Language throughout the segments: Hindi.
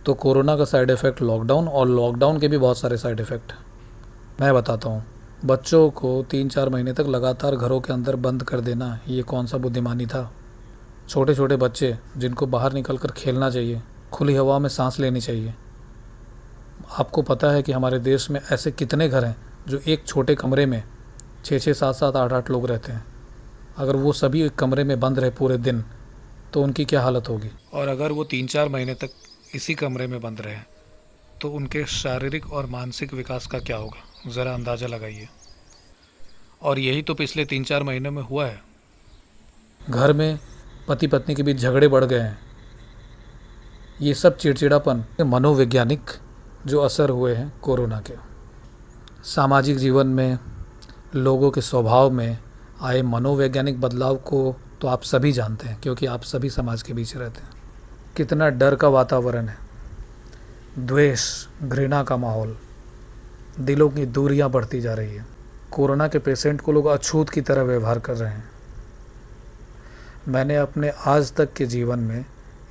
तो कोरोना का साइड इफ़ेक्ट लॉकडाउन, और लॉकडाउन के भी बहुत सारे साइड इफ़ेक्ट मैं बताता हूँ। बच्चों को 3-4 महीने तक लगातार घरों के अंदर बंद कर देना, ये कौन सा बुद्धिमानी था। छोटे छोटे बच्चे जिनको बाहर निकल कर खेलना चाहिए, खुली हवा में सांस लेनी चाहिए। आपको पता है कि हमारे देश में ऐसे कितने घर हैं जो एक छोटे कमरे में 6-6, 7-7, 8-8 लोग रहते हैं। अगर वो सभी एक कमरे में बंद रहे पूरे दिन, तो उनकी क्या हालत होगी। और अगर वो 3-4 महीने तक इसी कमरे में बंद रहे, तो उनके शारीरिक और मानसिक विकास का क्या होगा, ज़रा अंदाज़ा लगाइए। और यही तो पिछले 3-4 महीनों में हुआ है। घर में पति पत्नी के बीच झगड़े बढ़ गए हैं। ये सब चिड़चिड़ापन, मनोवैज्ञानिक जो असर हुए हैं कोरोना के। सामाजिक जीवन में, लोगों के स्वभाव में आए मनोवैज्ञानिक बदलाव को तो आप सभी जानते हैं, क्योंकि आप सभी समाज के बीच रहते हैं। कितना डर का वातावरण है, द्वेष, घृणा का माहौल, दिलों की दूरियां बढ़ती जा रही है। कोरोना के पेशेंट को लोग अछूत की तरह व्यवहार कर रहे हैं। मैंने अपने आज तक के जीवन में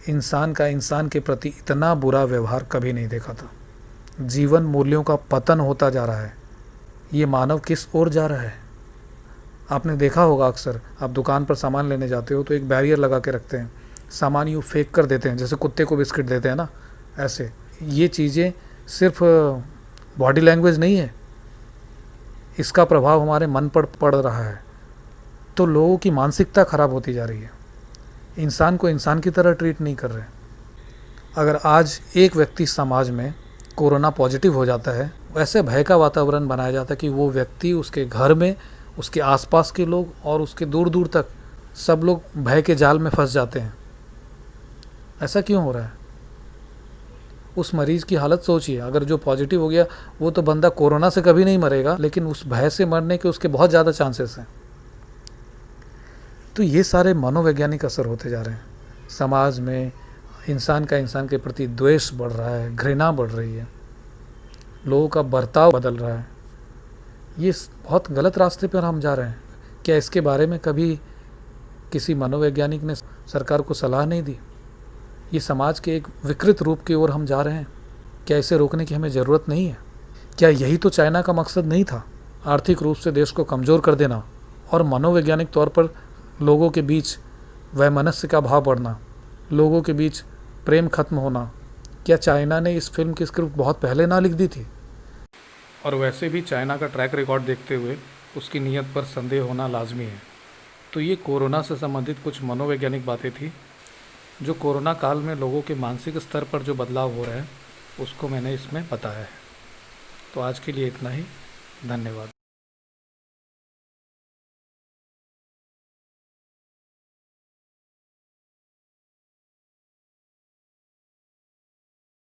इंसान का इंसान के प्रति इतना बुरा व्यवहार कभी नहीं देखा था। जीवन मूल्यों का पतन होता जा रहा है। ये मानव किस ओर जा रहा है। आपने देखा होगा, अक्सर आप दुकान पर सामान लेने जाते हो तो एक बैरियर लगा के रखते हैं, सामान यूँ फेंक कर देते हैं, जैसे कुत्ते को बिस्किट देते हैं ना, ऐसे। ये चीज़ें सिर्फ बॉडी लैंग्वेज नहीं है, इसका प्रभाव हमारे मन पर पड़ रहा है। तो लोगों की मानसिकता ख़राब होती जा रही है, इंसान को इंसान की तरह ट्रीट नहीं कर रहे। अगर आज एक व्यक्ति समाज में कोरोना पॉजिटिव हो जाता है, वैसे भय का वातावरण बनाया जाता है कि वो व्यक्ति, उसके घर में, उसके आसपास के लोग और उसके दूर दूर तक सब लोग भय के जाल में फंस जाते हैं। ऐसा क्यों हो रहा है। उस मरीज़ की हालत सोचिए, अगर जो पॉजिटिव हो गया वो तो बंदा कोरोना से कभी नहीं मरेगा, लेकिन उस भय से मरने के उसके बहुत ज़्यादा चांसेस हैं। तो ये सारे मनोवैज्ञानिक असर होते जा रहे हैं। समाज में इंसान का इंसान के प्रति द्वेष बढ़ रहा है, घृणा बढ़ रही है, लोगों का बर्ताव बदल रहा है। ये बहुत गलत रास्ते पर हम जा रहे हैं। क्या इसके बारे में कभी किसी मनोवैज्ञानिक ने सरकार को सलाह नहीं दी। ये समाज के एक विकृत रूप की ओर हम जा रहे हैं। क्या इसे रोकने की हमें ज़रूरत नहीं है। क्या यही तो चाइना का मकसद नहीं था, आर्थिक रूप से देश को कमज़ोर कर देना और मनोवैज्ञानिक तौर पर लोगों के बीच वैमनस्य का भाव बढ़ना, लोगों के बीच प्रेम खत्म होना। क्या चाइना ने इस फिल्म की स्क्रिप्ट बहुत पहले ना लिख दी थी। और वैसे भी चाइना का ट्रैक रिकॉर्ड देखते हुए उसकी नीयत पर संदेह होना लाजमी है। तो ये कोरोना से संबंधित कुछ मनोवैज्ञानिक बातें थी, जो कोरोना काल में लोगों के मानसिक स्तर पर जो बदलाव हो रहा है उसको मैंने इसमें बताया है। तो आज के लिए इतना ही। धन्यवाद।